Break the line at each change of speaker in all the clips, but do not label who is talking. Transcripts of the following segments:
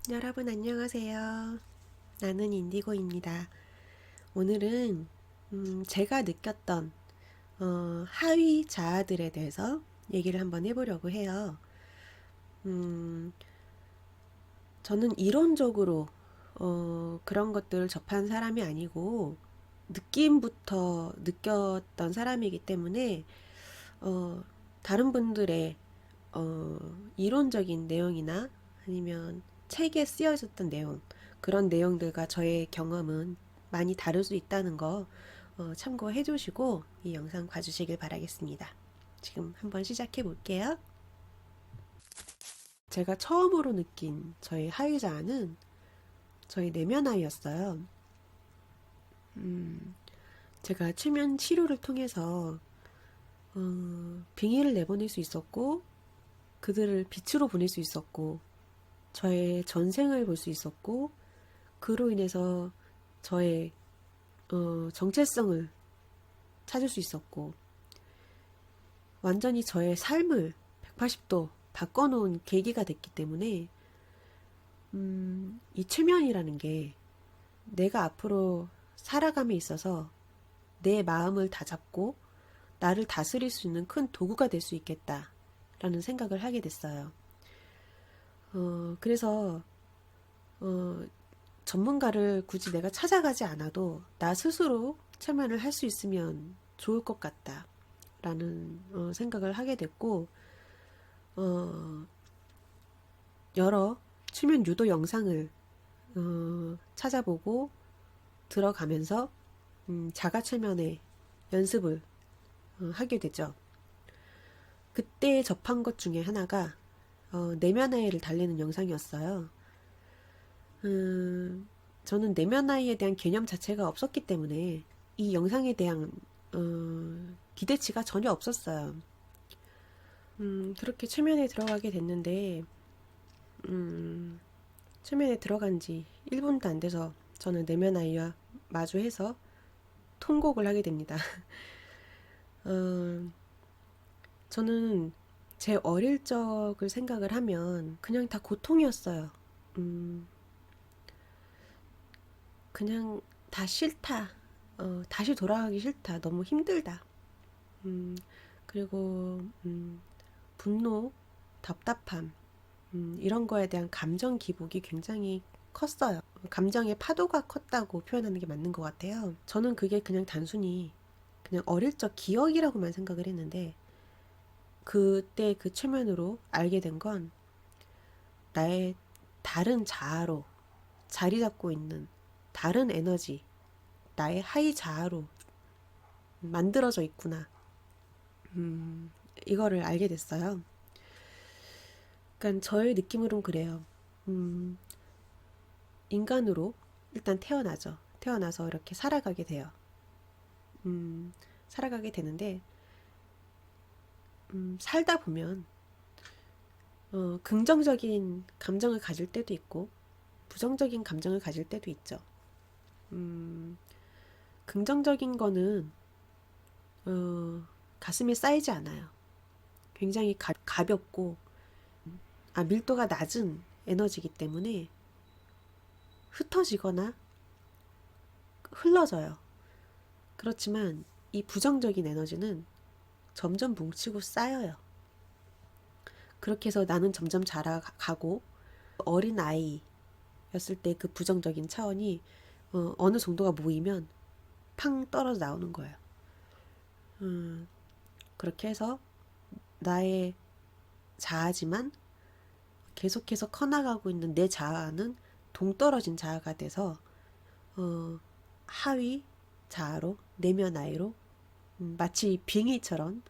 여러분 안녕하세요. 나는 인디고입니다. 오늘은 제가 느꼈던 하위 자아들에 대해서 얘기를 한번 해보려고 해요. 음, 저는 이론적으로 그런 것들을 접한 사람이 아니고 느낌부터 느꼈던 사람이기 때문에 어, 다른 분들의 이론적인 내용이나 아니면 책에 쓰여졌던 내용, 그런 내용들과 저의 경험은 많이 다를 수 있다는 거 참고해 주시고 이 영상 봐주시길 바라겠습니다. 지금 한번 시작해 볼게요. 제가 처음으로 느낀 저의 하위자아는 저희 내면 아이였어요. 제가 최면 치료를 통해서 빙의를 내보낼 수 있었고 그들을 빛으로 보낼 수 있었고 저의 전생을 볼 수 있었고 그로 인해서 저의 정체성을 찾을 수 있었고 완전히 저의 삶을 180도 바꿔놓은 계기가 됐기 때문에 이 최면이라는 게 내가 앞으로 살아감에 있어서 내 마음을 다잡고 나를 다스릴 수 있는 큰 도구가 될 수 있겠다라는 생각을 하게 됐어요. 그래서 전문가를 굳이 내가 찾아가지 않아도 나 스스로 최면을 할 수 있으면 좋을 것 같다라는 생각을 하게 됐고 어, 여러 최면 유도 영상을 찾아보고 들어가면서 자가 최면의 연습을 하게 되죠. 그때 접한 것 중에 하나가 내면 아이를 달래는 영상이었어요. 저는 내면 아이에 대한 개념 자체가 없었기 때문에 이 영상에 대한 기대치가 전혀 없었어요. 그렇게 최면에 들어가게 됐는데 최면에 들어간 지 1분도 안 돼서 저는 내면 아이와 마주해서 통곡을 하게 됩니다. 어, 저는 제 어릴 적을 생각을 하면 그냥 다 고통이었어요. 음, 그냥 다 싫다. 다시 돌아가기 싫다. 너무 힘들다. 음, 그리고 분노, 답답함, 이런 거에 대한 감정 기복이 굉장히 컸어요. 감정의 파도가 컸다고 표현하는 게 맞는 것 같아요. 저는 그게 그냥 단순히 그냥 어릴 적 기억이라고만 생각을 했는데 그때 그 최면으로 알게 된 건 나의 다른 자아로 자리 잡고 있는 다른 에너지, 나의 하위 자아로 만들어져 있구나. 이거를 알게 됐어요. 그러니까 저의 느낌으론 그래요. 음, 인간으로 일단 태어나죠. 태어나서 이렇게 살아가게 돼요. 살아가게 되는데 살다 보면 긍정적인 감정을 가질 때도 있고 부정적인 감정을 가질 때도 있죠. 음, 긍정적인 거는 가슴에 쌓이지 않아요. 굉장히 가볍고 밀도가 낮은 에너지이기 때문에 흩어지거나 흘러져요. 그렇지만 이 부정적인 에너지는 점점 뭉치고 쌓여요. 그렇게 해서 나는 점점 자라가고 어린 아이였을 때 그 부정적인 차원이 어느 정도가 모이면 팡 떨어져 나오는 거예요. 그렇게 해서 나의 자아지만 계속해서 커나가고 있는 내 자아는 동떨어진 자아가 돼서 하위 자아로 내면 아이로 마치 빙의처럼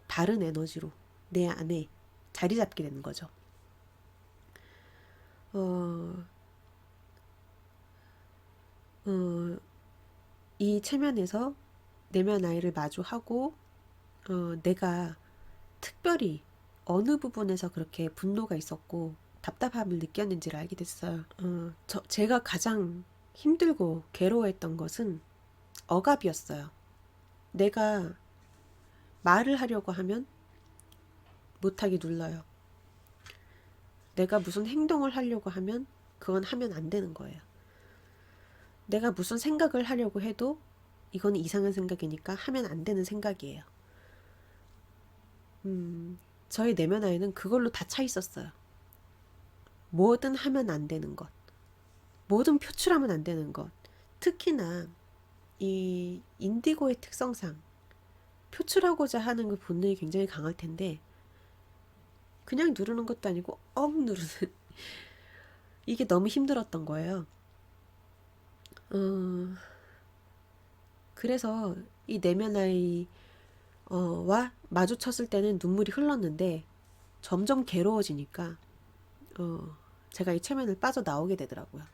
다른 에너지로 내 안에 자리 잡게 되는 거죠. 어, 어, 이 체면에서 내면 아이를 마주하고 내가 특별히 어느 부분에서 그렇게 분노가 있었고 답답함을 느꼈는지를 알게 됐어요. 제가 가장 힘들고 괴로워했던 것은 억압이었어요. 내가 말을 하려고 하면 못하게 눌러요. 내가 무슨 행동을 하려고 하면 그건 하면 안 되는 거예요. 내가 무슨 생각을 하려고 해도 이건 이상한 생각이니까 하면 안 되는 생각이에요. 저의 내면 아이는 그걸로 다 차 있었어요. 뭐든 하면 안 되는 것, 뭐든 표출하면 안 되는 것. 특히나 이 인디고의 특성상 표출하고자 하는 그 본능이 굉장히 강할 텐데 그냥 누르는 것도 아니고 누르는 이게 너무 힘들었던 거예요. 그래서 이 내면 아이와 마주쳤을 때는 눈물이 흘렀는데 점점 괴로워지니까 제가 이 체면을 빠져나오게 되더라고요.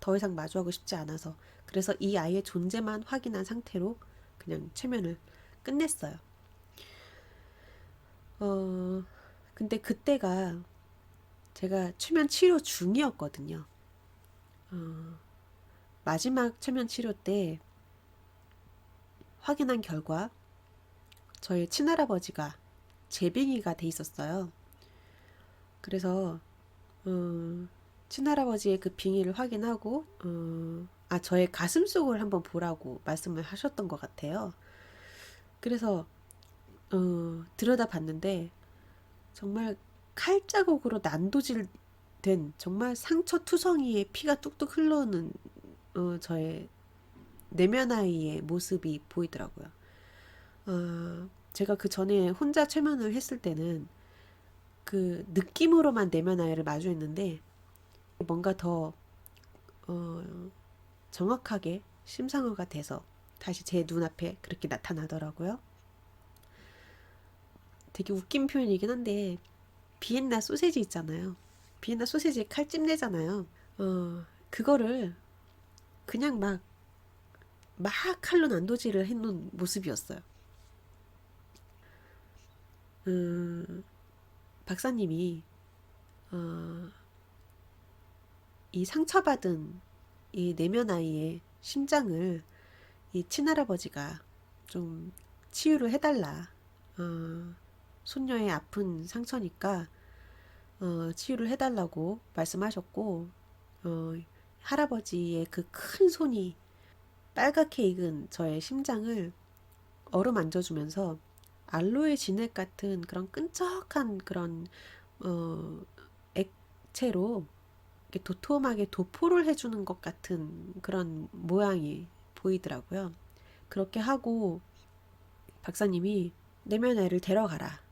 더 이상 마주하고 싶지 않아서. 그래서 이 아이의 존재만 확인한 상태로 그냥 체면을 끝냈어요. 근데 그때가 제가 최면 치료 중이었거든요. 마지막 최면 치료 때 확인한 결과 저희 친할아버지가 재빙이가 돼 있었어요. 그래서 친할아버지의 그 빙의를 확인하고 저의 가슴 속을 한번 보라고 말씀을 하셨던 것 같아요. 그래서 들여다봤는데 정말 칼자국으로 난도질된 정말 상처투성이의 피가 뚝뚝 흘러오는 저의 내면 아이의 모습이 보이더라고요. 제가 그 전에 혼자 최면을 했을 때는 그 느낌으로만 내면 아이를 마주했는데 뭔가 더 정확하게 심상화가 돼서 다시 제 눈앞에 그렇게 나타나더라고요. 되게 웃긴 표현이긴 한데 비엔나 소세지 있잖아요. 비엔나 소세지 칼집 내잖아요. 그거를 그냥 막 칼로 난도질을 해놓은 모습이었어요. 박사님이 이 상처받은 이 내면 아이의 심장을 이 친할아버지가 좀 치유를 해달라. 손녀의 아픈 상처니까 치유를 해달라고 말씀하셨고 할아버지의 그 큰 손이 빨갛게 익은 저의 심장을 어루만져주면서 알로에 진액 같은 그런 끈적한 그런 액체로 이렇게 도톰하게 도포를 해주는 것 같은 그런 모양이 보이더라고요. 그렇게 하고 박사님이 내면 애를 데려가라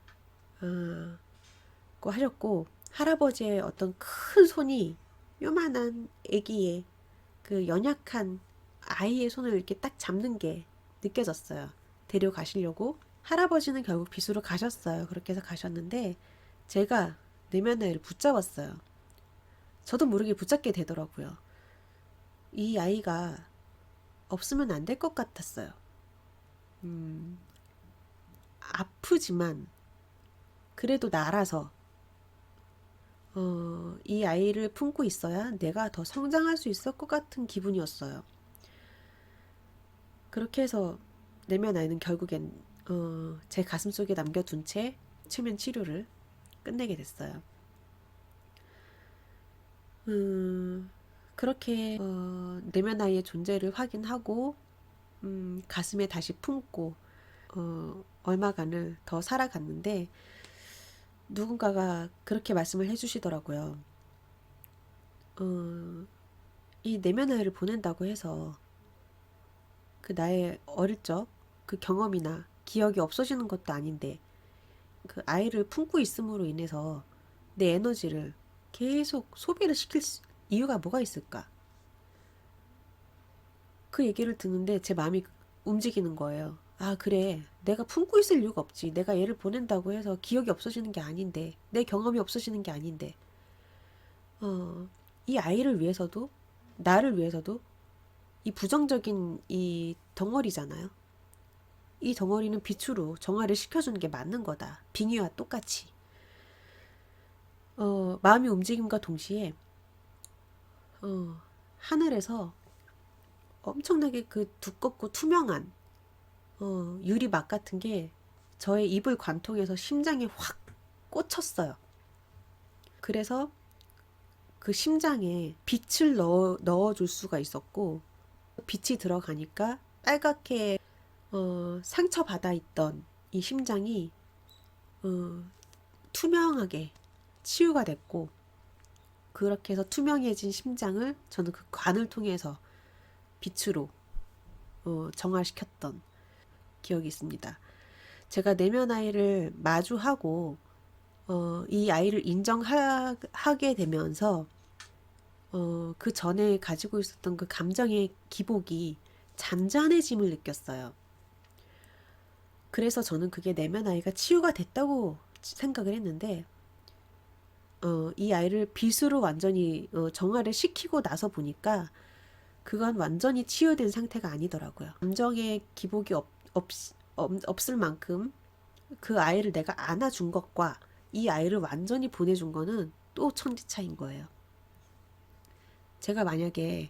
고 하셨고 할아버지의 어떤 큰 손이 요만한 아기의 그 연약한 아이의 손을 이렇게 딱 잡는 게 느껴졌어요. 데려가시려고 할아버지는 결국 빗으로 가셨어요. 그렇게 해서 가셨는데 제가 내면 애를 붙잡았어요. 저도 모르게 붙잡게 되더라고요. 이 아이가 없으면 안 될 것 같았어요. 아프지만 그래도 나라서 이 아이를 품고 있어야 내가 더 성장할 수 있을 것 같은 기분이었어요. 그렇게 해서 내면 아이는 결국엔 제 가슴속에 남겨둔 채 최면 치료를 끝내게 됐어요. 그렇게 내면 아이의 존재를 확인하고 가슴에 다시 품고 얼마간을 더 살아갔는데 누군가가 그렇게 말씀을 해주시더라고요. 이 내면 아이를 보낸다고 해서 그 나의 어릴 적 그 경험이나 기억이 없어지는 것도 아닌데 그 아이를 품고 있음으로 인해서 내 에너지를 계속 소비를 시킬 이유가 뭐가 있을까? 그 얘기를 듣는데 제 마음이 움직이는 거예요. 아, 그래. 내가 품고 있을 이유가 없지. 내가 얘를 보낸다고 해서 기억이 없어지는 게 아닌데, 내 경험이 없어지는 게 아닌데, 이 아이를 위해서도, 나를 위해서도, 이 부정적인 이 덩어리잖아요. 이 덩어리는 빛으로 정화를 시켜주는 게 맞는 거다. 빙의와 똑같이. 마음이 움직임과 동시에, 하늘에서 엄청나게 그 두껍고 투명한 유리막 같은 게 저의 이불 관통에서 심장에 확 꽂혔어요. 그래서 그 심장에 빛을 넣어줄 수가 있었고, 빛이 들어가니까 빨갛게 상처받아 있던 이 심장이 투명하게 치유가 됐고, 그렇게 해서 투명해진 심장을 저는 그 관을 통해서 빛으로 정화시켰던 기억이 있습니다. 제가 내면 아이를 마주하고 이 아이를 인정하게 되면서 그 전에 가지고 있었던 그 감정의 기복이 잔잔해짐을 느꼈어요. 그래서 저는 그게 내면 아이가 치유가 됐다고 생각을 했는데, 이 아이를 빛으로 완전히 정화를 시키고 나서 보니까 그건 완전히 치유된 상태가 아니더라고요. 감정의 기복이 없을 만큼 그 아이를 내가 안아준 것과 이 아이를 완전히 보내준 거는 또 천지 차이인 거예요. 제가 만약에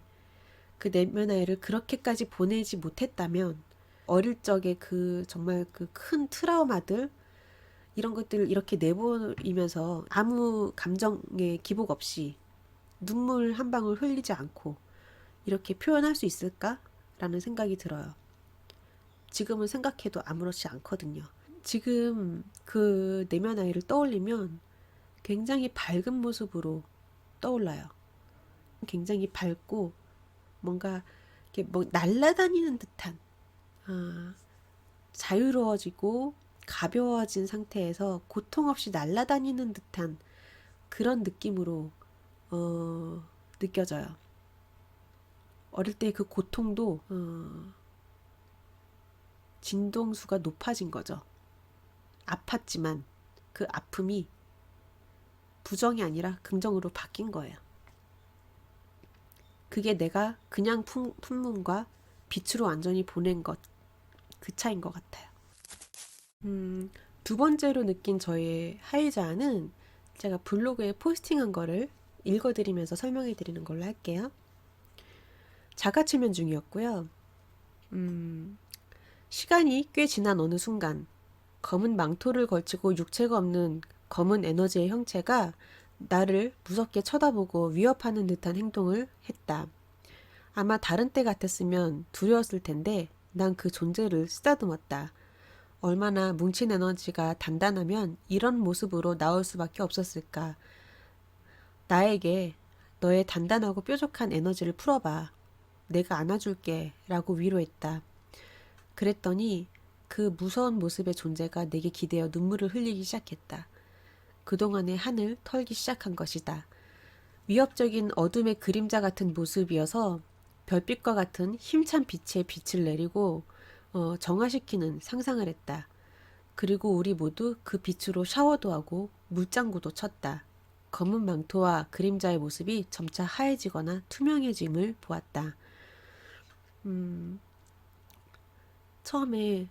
그 내면 아이를 그렇게까지 보내지 못했다면 어릴 적에 그 정말 그 큰 트라우마들 이런 것들을 이렇게 내버리면서 아무 감정의 기복 없이 눈물 한 방울 흘리지 않고 이렇게 표현할 수 있을까라는 생각이 들어요. 지금은 생각해도 아무렇지 않거든요. 지금 그 내면 아이를 떠올리면 굉장히 밝은 모습으로 떠올라요. 굉장히 밝고 뭔가 이렇게 뭐 날아다니는 듯한 자유로워지고 가벼워진 상태에서 고통 없이 날아다니는 듯한 그런 느낌으로 느껴져요. 어릴 때 그 고통도 진동수가 높아진 거죠. 아팠지만 그 아픔이 부정이 아니라 긍정으로 바뀐 거예요. 그게 내가 그냥 품문과 빛으로 완전히 보낸 것, 그 차이인 것 같아요. 두 번째로 느낀 저의 하이자는 제가 블로그에 포스팅한 거를 읽어드리면서 설명해 드리는 걸로 할게요. 자가출면 중이었고요. 시간이 꽤 지난 어느 순간 검은 망토를 걸치고 육체가 없는 검은 에너지의 형체가 나를 무섭게 쳐다보고 위협하는 듯한 행동을 했다. 아마 다른 때 같았으면 두려웠을 텐데 난 그 존재를 쓰다듬었다. 얼마나 뭉친 에너지가 단단하면 이런 모습으로 나올 수밖에 없었을까. 나에게 너의 단단하고 뾰족한 에너지를 풀어봐. 내가 안아줄게 라고 위로했다. 그랬더니 그 무서운 모습의 존재가 내게 기대어 눈물을 흘리기 시작했다. 그동안의 한을 털기 시작한 것이다. 위협적인 어둠의 그림자 같은 모습이어서 별빛과 같은 힘찬 빛에 빛을 내리고 정화시키는 상상을 했다. 그리고 우리 모두 그 빛으로 샤워도 하고 물장구도 쳤다. 검은 망토와 그림자의 모습이 점차 하얘지거나 투명해짐을 보았다. 처음에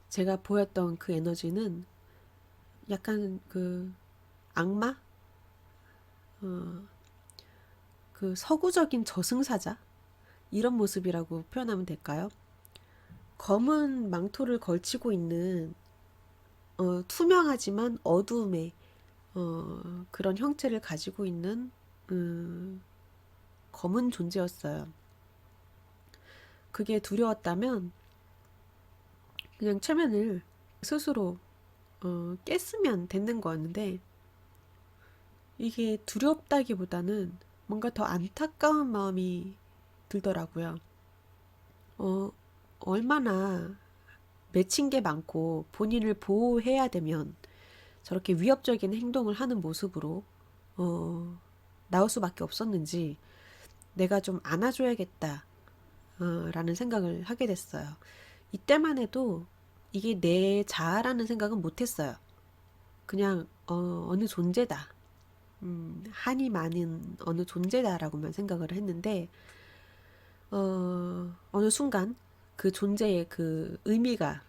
제가 보였던 그 에너지는 약간 그 악마? 그 서구적인 저승사자? 이런 모습이라고 표현하면 될까요? 검은 망토를 걸치고 있는 투명하지만 어두움의 그런 형체를 가지고 있는 검은 존재였어요. 그게 두려웠다면 그냥 체면을 스스로 깼으면 됐는 거였는데, 이게 두렵다기보다는 뭔가 더 안타까운 마음이 들더라고요. 얼마나 맺힌 게 많고 본인을 보호해야 되면 저렇게 위협적인 행동을 하는 모습으로 나올 수밖에 없었는지 내가 좀 안아줘야겠다 라는 생각을 하게 됐어요. 이때만 해도 이게 내 자아라는 생각은 못했어요. 그냥 어느 존재다, 한이 많은 어느 존재다라고만 생각을 했는데 어느 순간 그 존재의 그 의미가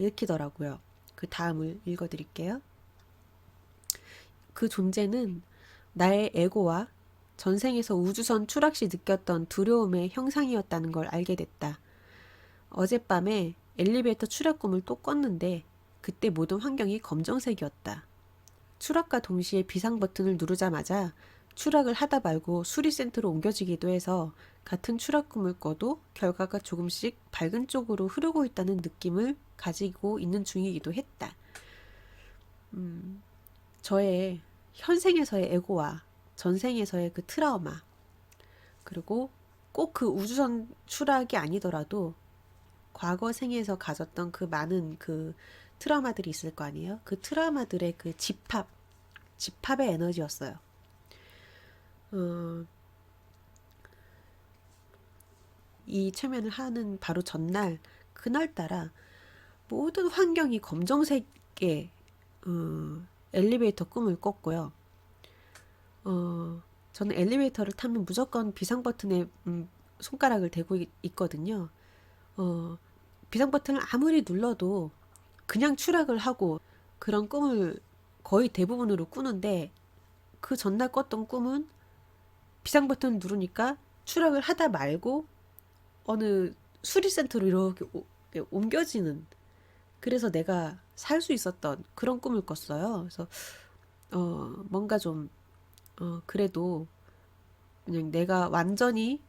읽히더라고요. 그 다음을 읽어드릴게요. 그 존재는 나의 에고와 전생에서 우주선 추락 시 느꼈던 두려움의 형상이었다는 걸 알게 됐다. 어젯밤에 엘리베이터 추락 꿈을 또 꿨는데 그때 모든 환경이 검정색이었다. 추락과 동시에 비상 버튼을 누르자마자 추락을 하다 말고 수리센터로 옮겨지기도 해서 같은 추락 꿈을 꿔도 결과가 조금씩 밝은 쪽으로 흐르고 있다는 느낌을 가지고 있는 중이기도 했다. 저의 현생에서의 에고와 전생에서의 그 트라우마, 그리고 꼭 그 우주선 추락이 아니더라도 과거 생에서 가졌던 그 많은 그 트라우마들이 있을 거 아니에요? 그 트라우마들의 그 집합의 에너지였어요. 이 최면을 하는 바로 전날, 그날따라 모든 환경이 검정색의 엘리베이터 꿈을 꿨고요. 저는 엘리베이터를 타면 무조건 비상 버튼에 손가락을 대고 있거든요. 비상 버튼을 아무리 눌러도 그냥 추락을 하고 그런 꿈을 거의 대부분으로 꾸는데, 그 전날 꿨던 꿈은 비상 버튼 누르니까 추락을 하다 말고 어느 수리센터로 이렇게 옮겨지는, 그래서 내가 살 수 있었던 그런 꿈을 꿨어요. 그래서 뭔가 좀 그래도 그냥 내가 완전히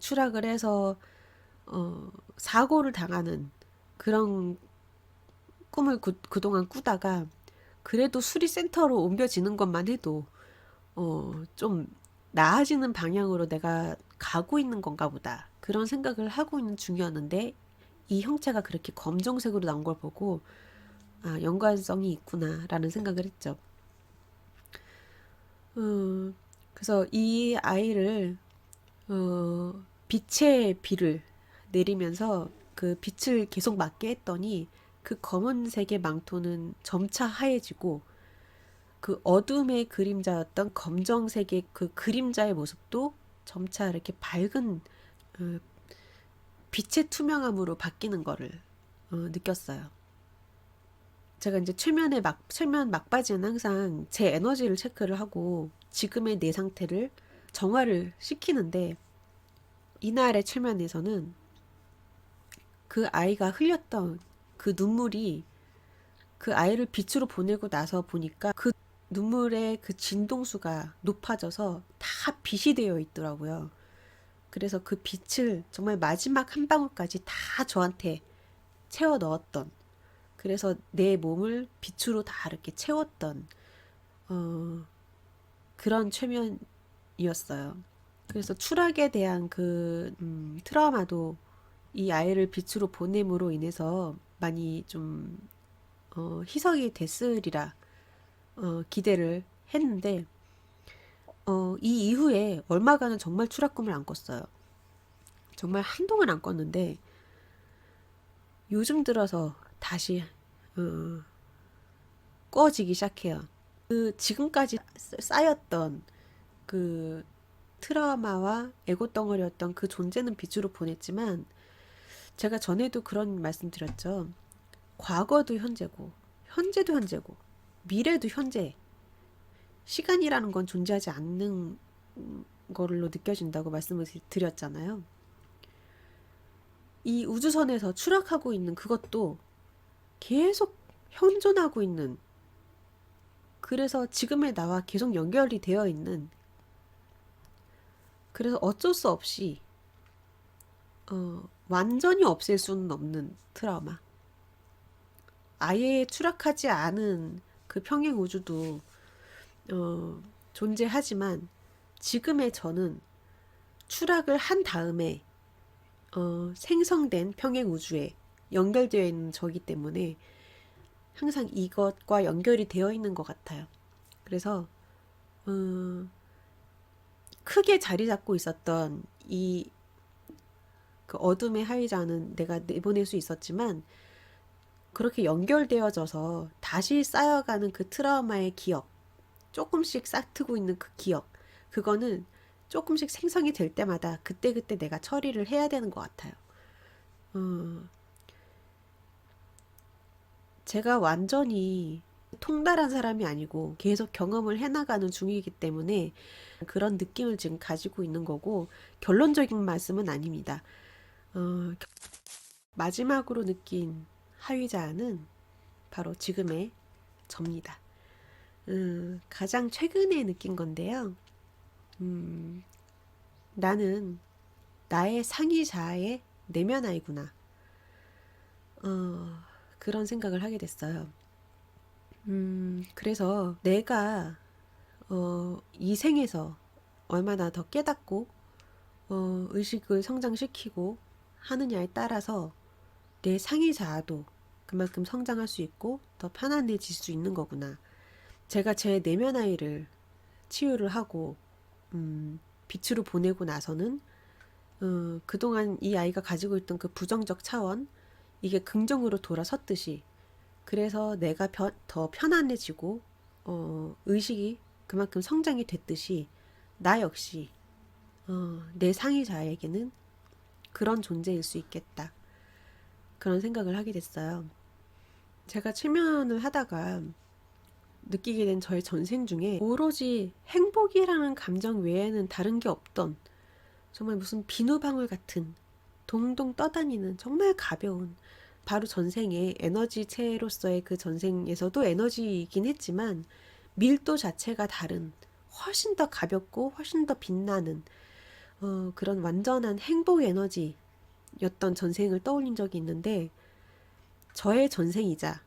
추락을 해서 사고를 당하는 그런 꿈을 그동안 꾸다가 그래도 수리센터로 옮겨지는 것만 해도 좀 나아지는 방향으로 내가 가고 있는 건가 보다, 그런 생각을 하고 있는 중이었는데, 이 형체가 그렇게 검정색으로 나온 걸 보고 연관성이 있구나라는 생각을 했죠. 그래서 이 아이를 빛의 비를 내리면서 그 빛을 계속 맞게 했더니 그 검은색의 망토는 점차 하얘지고 그 어둠의 그림자였던 검정색의 그 그림자의 모습도 점차 이렇게 밝은 빛의 투명함으로 바뀌는 거를 느꼈어요. 제가 이제 최면 막바지는 항상 제 에너지를 체크를 하고 지금의 내 상태를 정화를 시키는데, 이날의 최면에서는 그 아이가 흘렸던 그 눈물이, 그 아이를 빛으로 보내고 나서 보니까 그 눈물의 그 진동수가 높아져서 다 빛이 되어 있더라고요. 그래서 그 빛을 정말 마지막 한 방울까지 다 저한테 채워 넣었던, 그래서 내 몸을 빛으로 다 이렇게 채웠던 그런 최면이었어요. 그래서 추락에 대한 그 트라우마도 이 아이를 빛으로 보냄으로 인해서 많이 좀 희석이 됐으리라 기대를 했는데, 이 이후에 얼마간은 정말 추락 꿈을 안 꿨어요. 정말 한동안 안 꿨는데 요즘 들어서 다시 꿔지기 시작해요. 그 지금까지 쌓였던 그 트라우마와 에고 덩어리였던 그 존재는 빛으로 보냈지만, 제가 전에도 그런 말씀 드렸죠. 과거도 현재고, 현재도 현재고, 미래도 현재. 시간이라는 건 존재하지 않는 걸로 느껴진다고 말씀을 드렸잖아요. 이 우주선에서 추락하고 있는 그것도 계속 현존하고 있는, 그래서 지금의 나와 계속 연결이 되어 있는, 그래서 어쩔 수 없이 완전히 없앨 수는 없는 트라우마. 아예 추락하지 않은 그 평행 우주도 존재하지만, 지금의 저는 추락을 한 다음에 생성된 평행 우주에 연결되어 있는 저기 때문에 항상 이것과 연결이 되어 있는 것 같아요. 그래서 크게 자리 잡고 있었던 이 그 어둠의 하위자는 내가 내보낼 수 있었지만, 그렇게 연결되어져서 다시 쌓여가는 그 트라우마의 기억, 조금씩 싹트고 있는 그 기억, 그거는 조금씩 생성이 될 때마다 그때그때 내가 처리를 해야 되는 것 같아요. 제가 완전히 통달한 사람이 아니고 계속 경험을 해나가는 중이기 때문에 그런 느낌을 지금 가지고 있는 거고, 결론적인 말씀은 아닙니다. 마지막으로 느낀 하위자는 바로 지금의 접니다. 가장 최근에 느낀 건데요. 음, 나는 나의 상위 자아의 내면 아이구나. 그런 생각을 하게 됐어요. 그래서 내가 이 생에서 얼마나 더 깨닫고 의식을 성장시키고 하느냐에 따라서 내 상위 자아도 그만큼 성장할 수 있고 더 편안해질 수 있는 거구나. 제가 제 내면 아이를 치유를 하고 빛으로 보내고 나서는 그동안 이 아이가 가지고 있던 그 부정적 차원 이게 긍정으로 돌아섰듯이 그래서 내가 더 편안해지고 의식이 그만큼 성장이 됐듯이 나 역시 내 상위 자에게는 그런 존재일 수 있겠다. 그런 생각을 하게 됐어요. 제가 최면을 하다가 느끼게 된 저의 전생 중에 오로지 행복이라는 감정 외에는 다른 게 없던 정말 무슨 비누방울 같은 동동 떠다니는 정말 가벼운 바로 전생의 에너지체로서의 그 전생에서도 에너지이긴 했지만 밀도 자체가 다른 훨씬 더 가볍고 훨씬 더 빛나는 그런 완전한 행복 에너지였던 전생을 떠올린 적이 있는데 저의 전생이자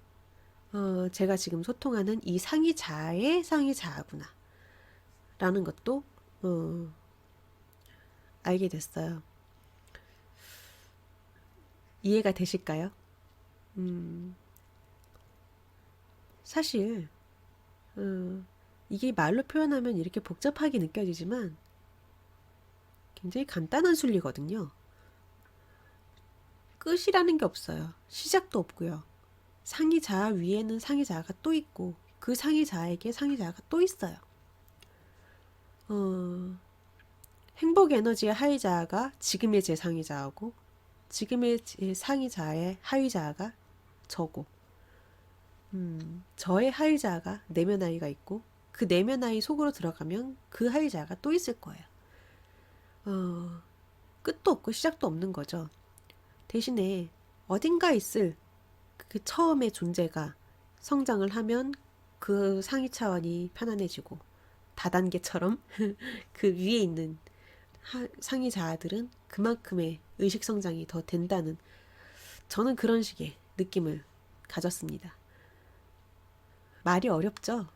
제가 지금 소통하는 이 상위 자아의 상위 자아구나 라는 것도 알게 됐어요. 이해가 되실까요? 사실 이게 말로 표현하면 이렇게 복잡하게 느껴지지만 굉장히 간단한 순리거든요. 끝이라는 게 없어요. 시작도 없고요. 상위 자아 위에는 상위 자아가 또 있고 그 상위 자아에게 상위 자아가 또 있어요. 행복 에너지의 하위 자아가 지금의 제 상위 자아고 지금의 제 상위 자아의 하위 자아가 저고 저의 하위 자아가 내면 아이가 있고 그 내면 아이 속으로 들어가면 그 하위 자아가 또 있을 거예요. 끝도 없고 시작도 없는 거죠. 대신에 어딘가 있을 그 처음의 존재가 성장을 하면 그 상위 차원이 편안해지고 다단계처럼 그 위에 있는 상위 자아들은 그만큼의 의식 성장이 더 된다는 저는 그런 식의 느낌을 가졌습니다. 말이 어렵죠?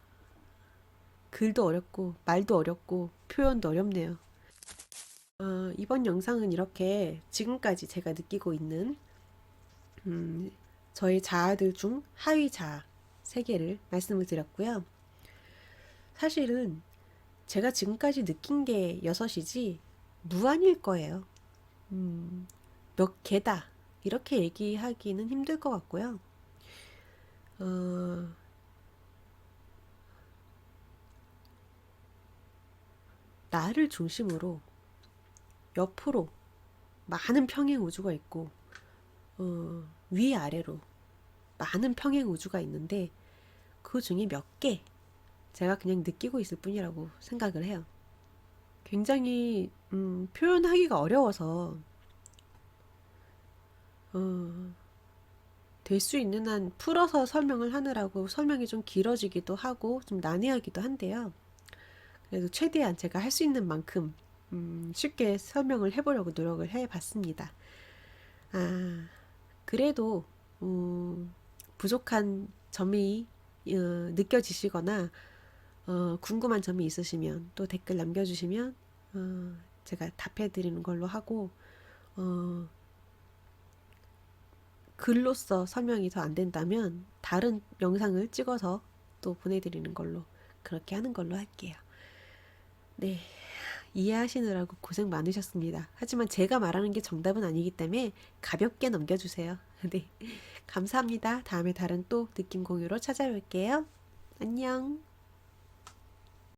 글도 어렵고 말도 어렵고 표현도 어렵네요. 이번 영상은 이렇게 지금까지 제가 느끼고 있는 저의 자아들 중 하위 자아 3개를 말씀을 드렸고요. 사실은 제가 지금까지 느낀 게 6이지 무한일 거예요. 몇 개다 이렇게 얘기하기는 힘들 것 같고요. 나를 중심으로 옆으로 많은 평행 우주가 있고 위아래로 많은 평행 우주가 있는데 그 중에 몇 개 제가 그냥 느끼고 있을 뿐이라고 생각을 해요. 굉장히 표현하기가 어려워서 될 수 있는 한 풀어서 설명을 하느라고 설명이 좀 길어지기도 하고 좀 난해하기도 한데요. 그래도 최대한 제가 할 수 있는 만큼 쉽게 설명을 해보려고 노력을 해봤습니다. 그래도 부족한 점이 느껴지시거나 궁금한 점이 있으시면 또 댓글 남겨주시면 제가 답해드리는 걸로 하고 글로써 설명이 더 안 된다면 다른 영상을 찍어서 또 보내드리는 걸로 그렇게 하는 걸로 할게요. 네, 이해하시느라고 고생 많으셨습니다. 하지만 제가 말하는 게 정답은 아니기 때문에 가볍게 넘겨주세요. 네, 감사합니다. 다음에 다른 또 느낌 공유로 찾아뵐게요. 안녕.